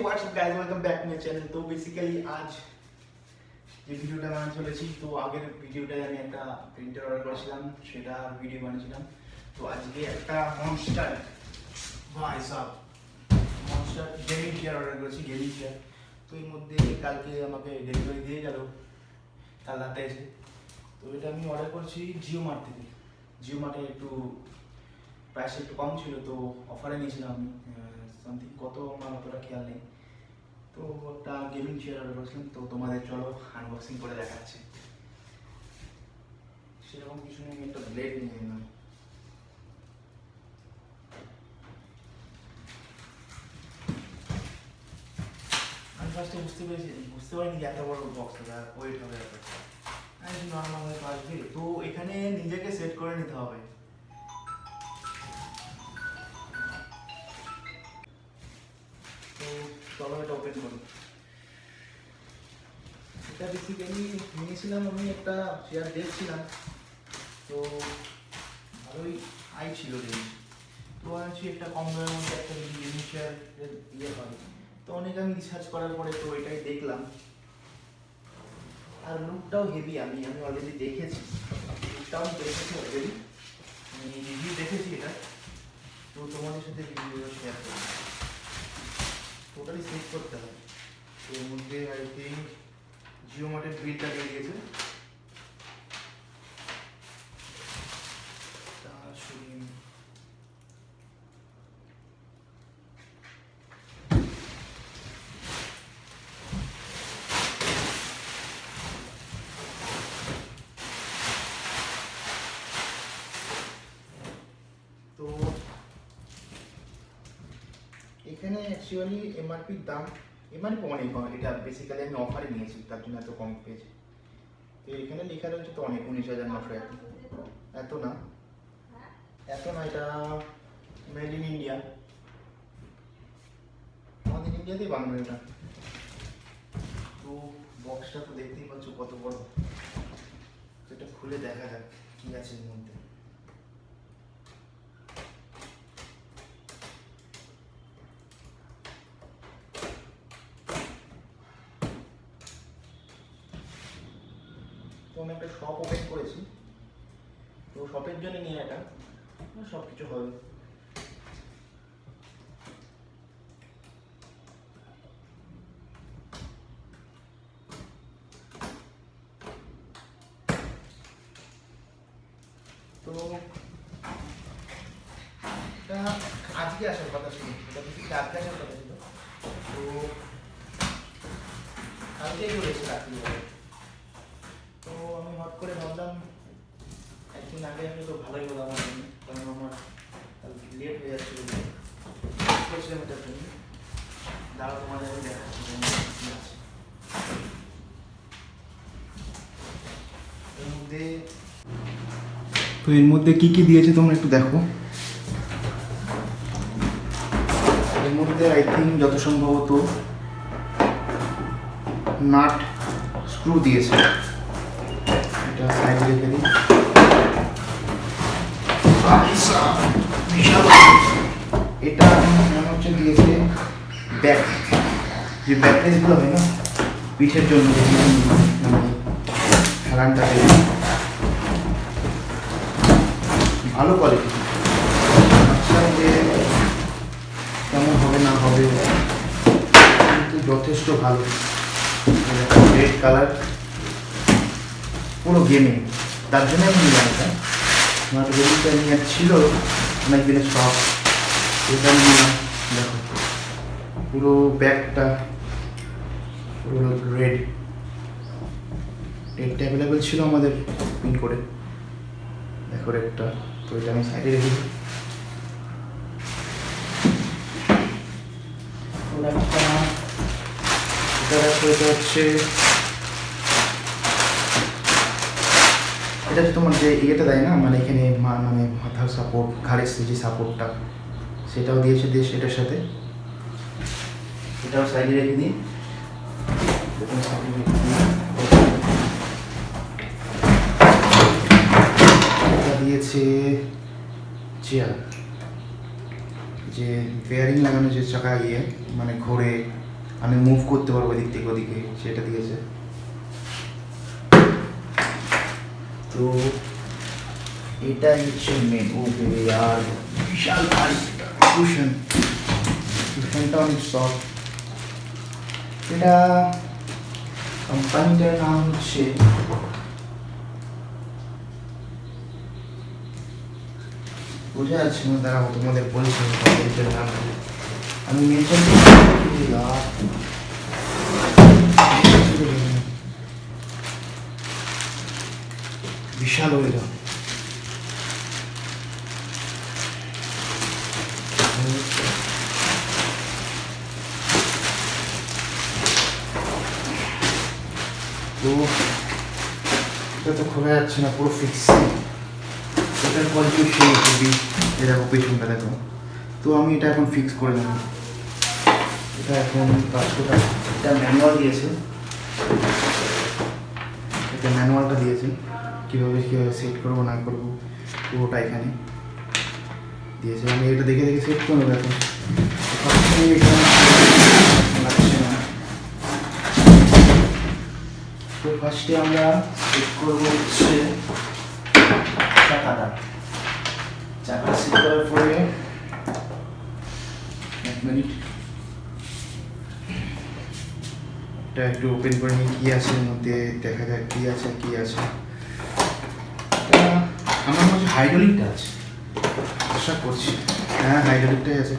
WhatsApp guys, welcome back to my channel. তো basically আজ যে ভিডিওটা বানাতে চলেছি, তো আগের ভিডিওটায় আমি একটা প্রিন্টার অর্ডার করেছিলাম, সেটা ভিডিও বানিয়েছিলাম। তো আজকে একটা মনস্টার ভাই sub monster gaming chair order করেছি, গেমিং চেয়ার। তো এর মধ্যে কালকে আমাকে ডেলিভারি দিয়ে গেল, কাল রাতে এসে। তো এটা আমি অর্ডার করছি জিও মার্ট থেকে। জিও মার্টে একটু প্রাইস একটু কম ছিল, তো অফারে নিয়েছিলাম আমি, সামথিং কত আমার অতটা খেয়াল নেই। তো একটা গেমিং চেয়ার অর্ডার করেছিলাম, তো তোমাদের চলো আনবক্সিং করে দেখাচ্ছি। সেরকম কিছু নেই, একটা ব্লেড নিয়ে নিলাম। আমি ফার্স্টে বুঝতে পারিনি যে এত বড় বক্স ওয়েট হবে ব্যাপারটা। নর্মাল হয়ে আসবে, তো এখানে নিজেকে সেট করে নিতে হবে। তো চলো এটা ওপেন করি। এটা বেসিক্যালি নিয়েছিলাম আমি, একটা চেয়ার দেখছিলাম, তো ভালোই হাই ছিল জিনিস। তো আছি একটা কম দামের মধ্যে একটা গেমিং চেয়ারের ইয়ে হয়। তো অনেক আমি রিসার্চ করার পরে তো এটাই দেখলাম। আর লুকটাও হেভি, আমি অলরেডি দেখেছি, লুকটাও আমি দেখেছি অলরেডি, আমি রিভিউ দেখেছি এটা। তো তোমাদের সাথে রিভিউ শেয়ার করব। টোটালি সেট করতে হবে। তো এর মধ্যে আই থিঙ্ক জিও মার্টের বিলটা দিয়ে দিয়েছে। তো এখানে অ্যাকচুয়ালি এমআরপির দাম, এমআরপি অনেক কম, এটা বেসিক্যালি আমি অফারে নিয়েছি, তার জন্য এত কম পেয়েছি। তো এখানে লেখা রয়েছে তো অনেক, 19,900। এত না, এটা মেড ইন ইন্ডিয়া, আমাদের ইন্ডিয়াতেই বানানো এটা। তো বক্সটা তো দেখতেই পাচ্ছ কত বড়। তো এটা খুলে দেখা যাক কি আছে এর মধ্যে। তো আমি একটা শপ ওপেন করেছি, তো শপের জন্য নিয়ে এটা সব কিছু হবে। তো এটা আজকে আসার কথা ছিল, এটা বেশি আজকে আসার কথা ছিল, তো কালকেই করেছি রাত্রিবেলা। তো আমি হট করে ভাবলাম একদিন আগে আমি তো ভালোই হলো আমার জন্য, কারণ আমার লেট হয়ে যাচ্ছিল করছিলাম এটার জন্য। দাঁড়াও তোমাদের আমি দেখাচ্ছি কি আছে এর মধ্যে। তো এর মধ্যে কি কি দিয়েছে তোমরা একটু দেখো। এর মধ্যে আই থিঙ্ক যত সম্ভবত নাট স্ক্রু দিয়েছে, এটা সাইডে রেখে দিই। এটা মনে হচ্ছে দিয়েছে ব্যাক, যে ব্যাকলেসগুলো হয় না পিঠের জন্য, মানে হেলানটা ভালো কোয়ালিটি। আচ্ছা, যে কেমন হবে না হবে, কিন্তু যথেষ্ট ভালো। রেড কালার, পুরো গেমিং, তার জন্য আমি নিলাম এটা। আমার গেমিংটা নিয়ে ছিল অনেক দিনের শখ, এটা নিলাম। দেখো পুরো ব্যাগটা পুরো রেডটা অ্যাভেলেবেল ছিল আমাদের পিনকোডে। দেখো রেডটা, তো এটা আমি সাইডে রেখে দিই। এটা হচ্ছে এটা তোমার যে ইয়েটা দেয় না, মানে এখানে মানে মাথার সাপোর্ট, ঘাড়ের যে সাপোর্টটা, সেটাও দিয়েছে এটার সাথে। এটাও সাইডে রেখে দিই। এটা দিয়েছে চেয়ার, যে বেয়ারিং লাগানো, যে চাকা ইয়ে মানে ঘোরে আমি মুভ করতে পারবো এদিক থেকে ওদিকে, সেটা দিয়েছে। তো এটাই হচ্ছে মেন। ও বেবি আর বিশাল ভারী কুশন, কুশনটা অনেক সফট। এটা কোম্পানিটার নাম হচ্ছে বোঝা যাচ্ছে না, তারা তোমাদের বলছে কোম্পানিটার নাম। আমি মেনশন বিশাল ওইটা। তো এটা তো খোলা যাচ্ছে না, পুরো ফিক্স। এটার কোয়ালিটি সেই খুবই, দেখো পেছনটা দেখো। তো আমি এটা এখন ফিক্স করে নেব। এটা এখন কাজ করে, এটা ম্যানুয়াল দিয়েছে, এটা ম্যানুয়ালটা দিয়েছে কীভাবে কীভাবে সেট করবো না করবো পুরোটা এখানে দিয়েছে। আমি এটা দেখে দেখে সেট করে নেবো এখন। তো ফার্স্টে আমরা সেট করবো হচ্ছে চাকাটা। চাকা সেট করার পরে এক মিনিট, এটা একটু ওপেন করে নিই কী আছে এর মধ্যে, দেখা যাক কী আছে কী আছে। আমার মনে হচ্ছে হাইড্রোলিকটা আছে, আশা করছি। হ্যাঁ, হাইড্রোলিকটাই আছে,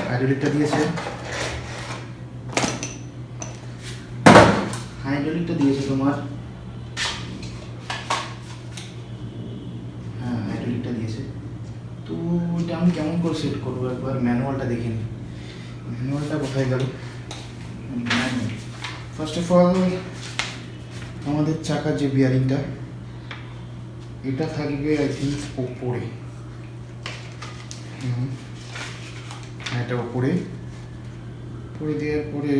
হাইড্রোলিকটা দিয়েছে, হাইড্রোলিকটা দিয়েছে তোমার। হ্যাঁ, হাইড্রোলিকটা দিয়েছে। তো এটা আমি কেমন করে সেট করবো, একবার ম্যানুয়ালটা দেখে নিই। ম্যানুয়ালটা কোথায় গেল? ফার্স্ট অফ অল আমাদের চাকার যে বিয়ারিংটা, এটা থাকবে আই থিঙ্ক ওপরে। এটা ওপরে পরে দেওয়ার পরে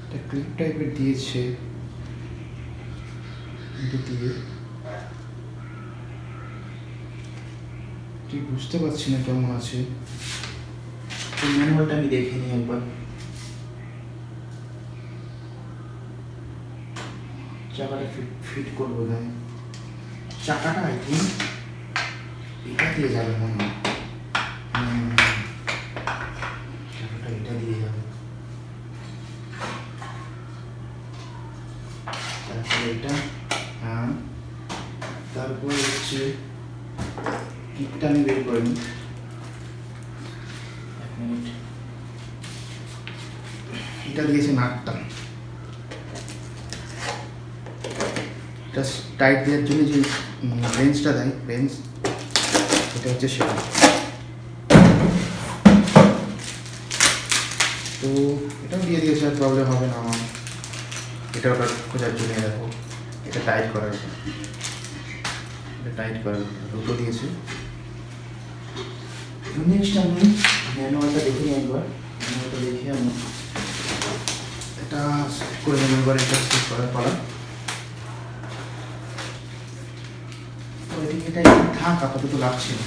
একটা ক্লিপ টাইপের দিয়েছে, এটা দিয়ে ঠিক বুঝতে পারছি না কেমন আছে। ম্যানুয়ালটা আমি দেখে নিই একবার। চাকাটা ফিট করবো এখানে, চাকাটা আই থিঙ্ক এটা দিয়ে যাবে মনে হয়। চাকাটা এটা দিয়ে যাবে, তারপরে এটা। হ্যাঁ, তারপরে হচ্ছে কিটটা আমি বের করে নিই, এক মিনিট। এটা দিয়েছে নাটটা, এটা টাইট দেওয়ার জন্য যে রেঞ্জটা দেয়, রেঞ্জ এটা হচ্ছে সেটা। তো এটাও দিয়ে দিয়েছে, আর প্রবলেম হবে না আমার। এটা ওটা খোঁজার জন্য দেখো, এটা টাইট করার, এটা টাইট করার দুটো দিয়েছে। নেক্সট আমি ম্যানুয়ালটা দেখে নিই একবার। ম্যানুয়ালটা দেখে আমি এটা সেট করে নেব একবার। এটা সেট করার পালা। এটা থাক, আপাতত লাগছে না।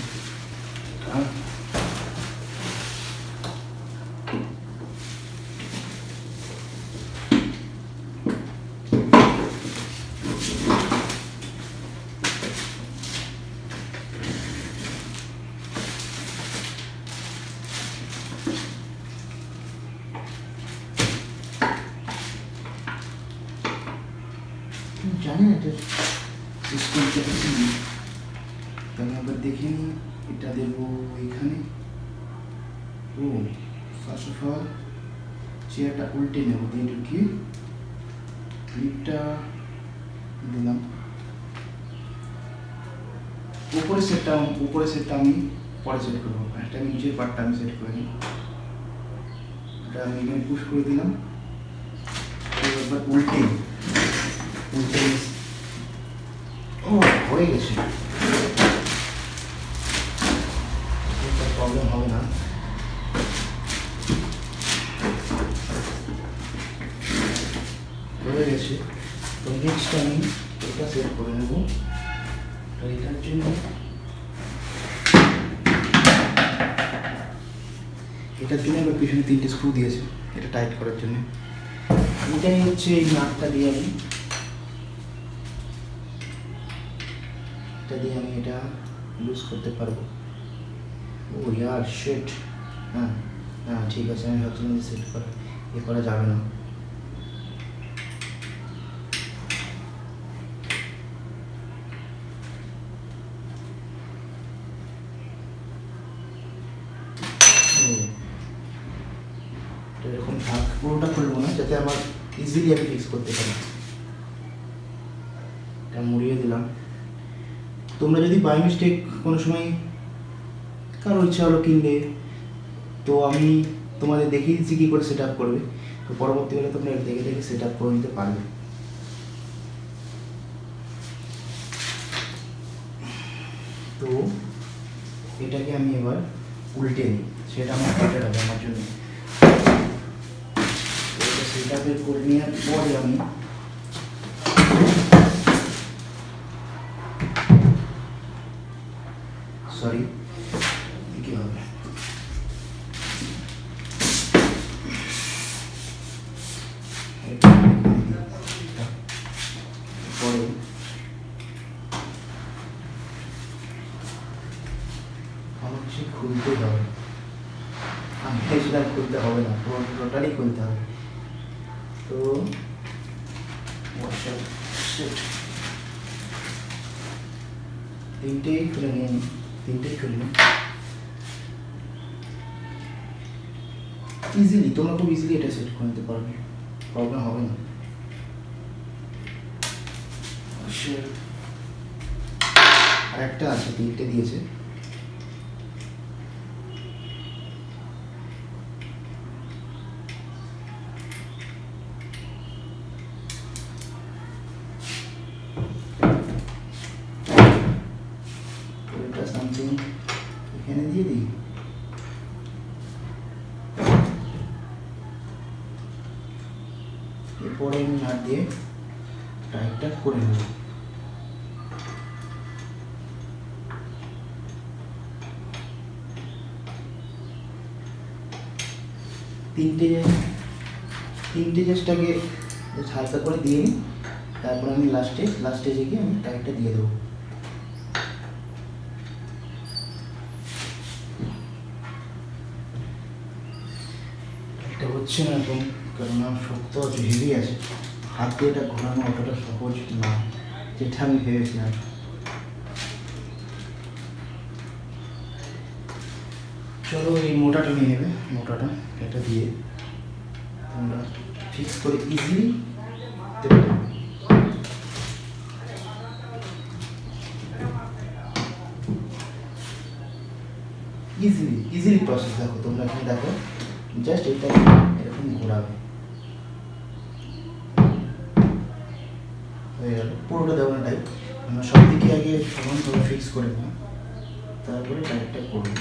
জানি না এটার সিস্টেমটা কি, আমি একবার দেখে নিই। এটা দেবো এইখানে। ও ফার্স্ট অফ অল চেয়ারটা উল্টে নেব, দিয়ে ঢুকিয়ে ক্লিপটা দিলাম। উপরে সেটটা আমি পরে সেট করবো। একটা আমি নিচের পার্টটা আমি সেট করে নিই। এটা আমি এখানে পুশ করে দিলাম। একবার উল্টে ও হয়ে গেছে, প্রবলেম হবে না। হয়ে গেছে। তো নেক্সট আমি এটা সেট করে নেব। তো এটার জন্য এটার জন্য আবার পিছনে 3টে স্ক্রু দিয়েছে এটা টাইট করার জন্য। এটাই হচ্ছে এই নাটটা দিয়ে আমি এটা লুজ করতে পারবো। ও ইয়ার শিট। হ্যাঁ হ্যাঁ ঠিক আছে, আমি ভাবছিলাম যে সেট করা যাবে না। এরকম থাক, পুরোটা খুলবো না যাতে আমার ইজিলি আমি ফিক্স করতে পারি। এটা মুড়িয়ে দিলাম। তোমরা যদি বাই মিস্টেক কোনো সময় কারো ইচ্ছা হলো কিনবে, তো আমি তোমাদের দেখিয়ে দিচ্ছি কী করে সেট আপ করবে, তো পরবর্তীকালে তোমরা দেখে দেখে সেট আপ করে নিতে পারবে। তো এটাকে আমি এবার উল্টে নিই, সেটা আমার বেটার হবে আমার জন্য। সেট আপের করে নেওয়ার পরে আমি সরি কী হবে পরে আমার কিছু খুলতে হবে, আমি সেটা খুলতে হবে না, টোটালি খুলতে হবে। তো তিনটেই খুলে নিয়ে তিনটেই খুলে নিই ইজিলি। তোমরা খুব ইজিলি এটা সেট করে নিতে পারবে, প্রবলেম হবে না। আর একটা আছে, 3টে দিয়েছে। সামথিং এখানে দিয়ে দিই। এরপরে আমি নাট দিয়ে টাইটটা করে নেব। তিনটে জাস্টটাকে হালকা করে দিয়ে নিই, তারপর আমি লাস্টে গিয়ে আমি টাইটটা দিয়ে দেবো। এটা হচ্ছে না এখন, কারণ আমার শক্ত আছে, হেভি আছে, হাত দিয়ে এটা ঘোরানো অতটা সহজ না যেটা আমি ভেবেছিলাম। চলো এই মোটাটা নিয়ে নেবে, মোটাটা এটা দিয়ে আমরা ফিক্স করে ইজিলি ইজিলি প্রসেস। দেখো তোমরা এখানে দেখো, জাস্ট এটা এরকম ঘোরাবে, হয়ে গেল। পুরোটা দেবো না টাইপ, আমরা সব দিকে আগে সমানভাবে ফিক্স করে নেব, তারপরে টাইপটা করবো।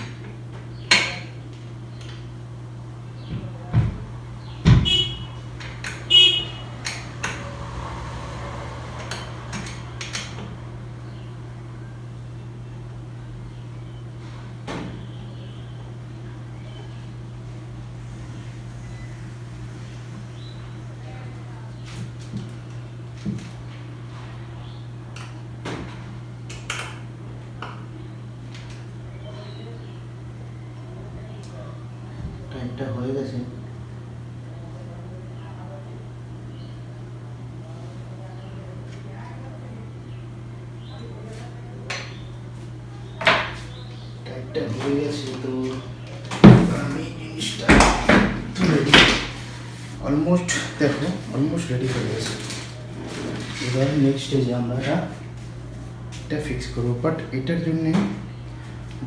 টাইপটা হয়ে গেছে। টাইপটা হয়ে গেছে, তো আমি জিনিসটা তুলে দিই। অলমোস্ট দেখো, অলমোস্ট রেডি হয়ে গেছে। এবার নেক্সট স্টেজে আমরা এটা ফিক্স করবো, বাট এটার জন্যে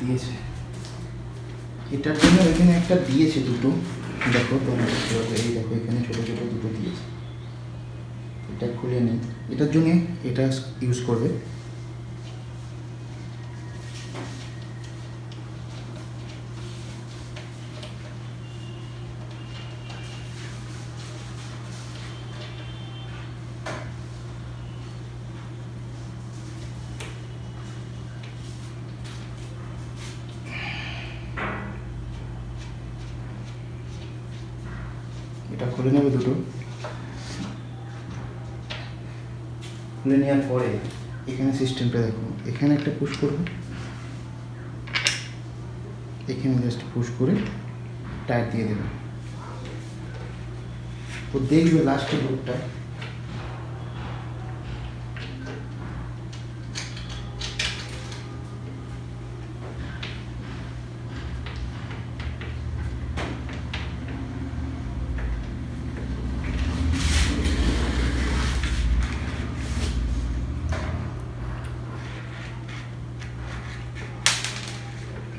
দিয়েছে, এটার জন্য এখানে একটা দিয়েছে দুটো, দেখো তোমরা দেখতে পাবে, এই দেখো এখানে ছোটো ছোটো দুটো দিয়েছে। এটা খুলে নিই, এটার জন্যে এটা ইউজ করবে। এটা খুলে নেবে দুটো, খুলে নেওয়ার পরে এখানে সিস্টেমটা দেখো, এখানে একটা পুশ করবো, এখানে জাস্ট পুশ করে টায়ার দিয়ে দেবে। তো দেখবে লাস্টের লুকটা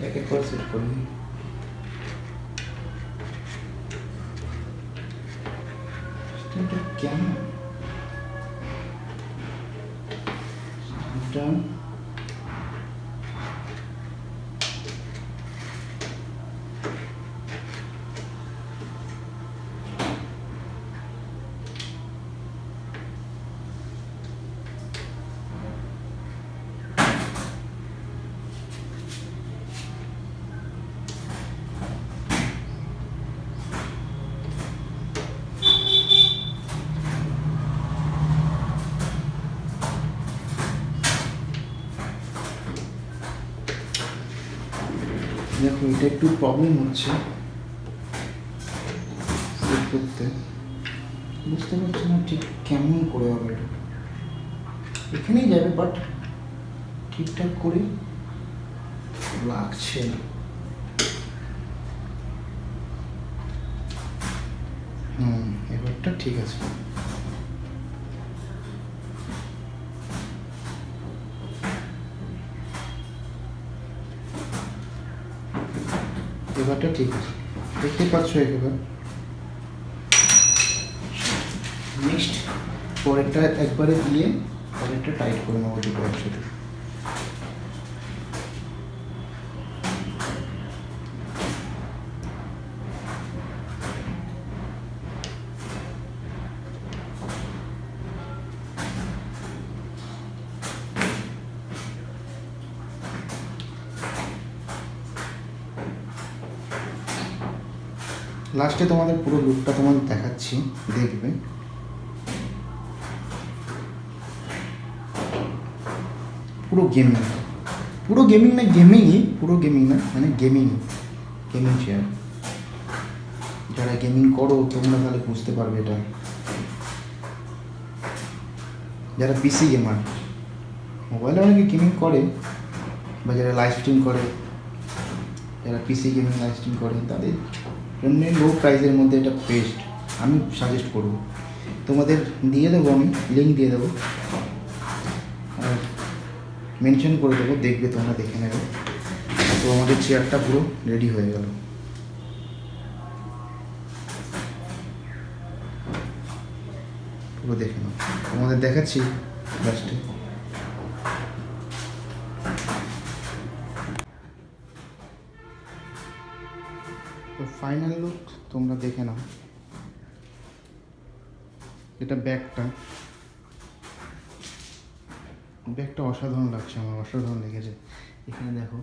এক এক করে সেট করে নিই। সিস্টেমটা কেমন এটা দেখো, এটা একটু প্রবলেম হচ্ছে সেট করতে, বুঝতে পারছি না ঠিক কেমন করে হবে। এটা এখানেই যাবে, বাট ঠিকঠাক করে লাগছে না। এবারটা ঠিক আছে। এবারটা ঠিক আছে, দেখতে পাচ্ছ এবার। নেক্সট পরেরটা একবারে দিয়ে পরেরটা টাইট করে নেবো দুটো একসাথে। লাস্টে তোমাদের পুরো লুকটা তোমাদের দেখাচ্ছি, দেখবে। পুরো গেমিং, পুরো গেমিং না, গেমিংই, পুরো গেমিং না, মানে গেমিং চেয়ার। যারা গেমিং করো তোমরা তাহলে বুঝতে পারবে এটা। যারা পিসি গেমার, মোবাইলে অনেকে গেমিং করে, বা যারা লাইভ স্ট্রিম করে, যারা পিসি গেমিং লাইভ স্ট্রিম করে, তাদের জন্য লো প্রাইসের মধ্যে এটা বেস্ট আমি সাজেস্ট করব। তোমাদের দিয়ে দেবো, আমি লিঙ্ক দিয়ে দেবো আর মেনশন করে দেবো, দেখবে তোমরা, দেখে নেবে। তো আমাদের চেয়ারটা পুরো রেডি হয়ে গেল। পুরো দেখে নাও, তোমাদের দেখাচ্ছি লাস্টে। তো ফাইনাল লুক তোমরা দেখে নাও। এটা ব্যাগটা অসাধারণ লাগছে, আমার অসাধারণ লেগেছে। এখানে দেখো,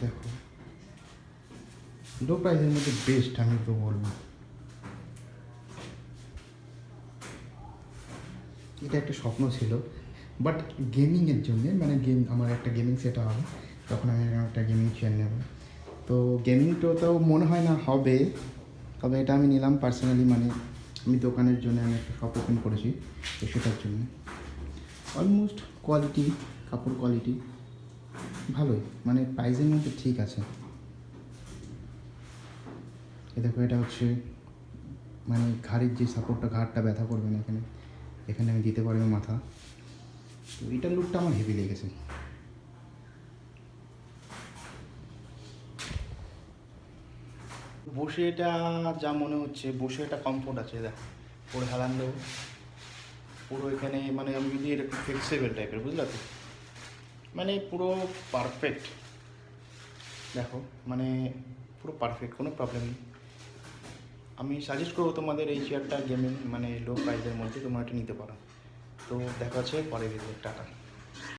দেখো লো প্রাইসের মধ্যে বেস্ট আমি তো বলবো। এটা একটা স্বপ্ন ছিল, বাট গেমিংয়ের জন্যে, মানে আমার একটা গেমিং সেট হবে, তখন আমি একটা গেমিং চেয়ার নেব। তো গেমিংটাও মনে হয় না হবে, তবে এটা আমি নিলাম পার্সোনালি, মানে আমি দোকানের জন্য আমি একটা শপ ওপেন করেছি, তো সেটার জন্য। অলমোস্ট কোয়ালিটি, কাপড় কোয়ালিটি ভালোই, মানে প্রাইসের মধ্যে ঠিক আছে। দেখো, এটা হচ্ছে মানে ঘাড়ের যে সাপোর্টটা, ঘাড়টা ব্যথা করবে না, এখানে আমি দিতে পারবো মাথা। তো এটার লুকটা আমার হেভি লেগেছে। বসে এটা যা মনে হচ্ছে, বসে এটা কমফোর্ট আছে। দেখো, পুরো হেলান দেবো পুরো এখানে, মানে আমি যদি এটা ফ্লেক্সিবল টাইপের, বুঝলা তো, মানে পুরো পারফেক্ট। দেখো, মানে পুরো পারফেক্ট, কোনো প্রবলেম নেই। আমি সাজেস্ট করবো তোমাদের এই চেয়ারটা, গেমিং মানে লো প্রাইসের মধ্যে তোমরা এটা নিতে পারো। তো দেখা হচ্ছে পরে ভিডিও, টাটা।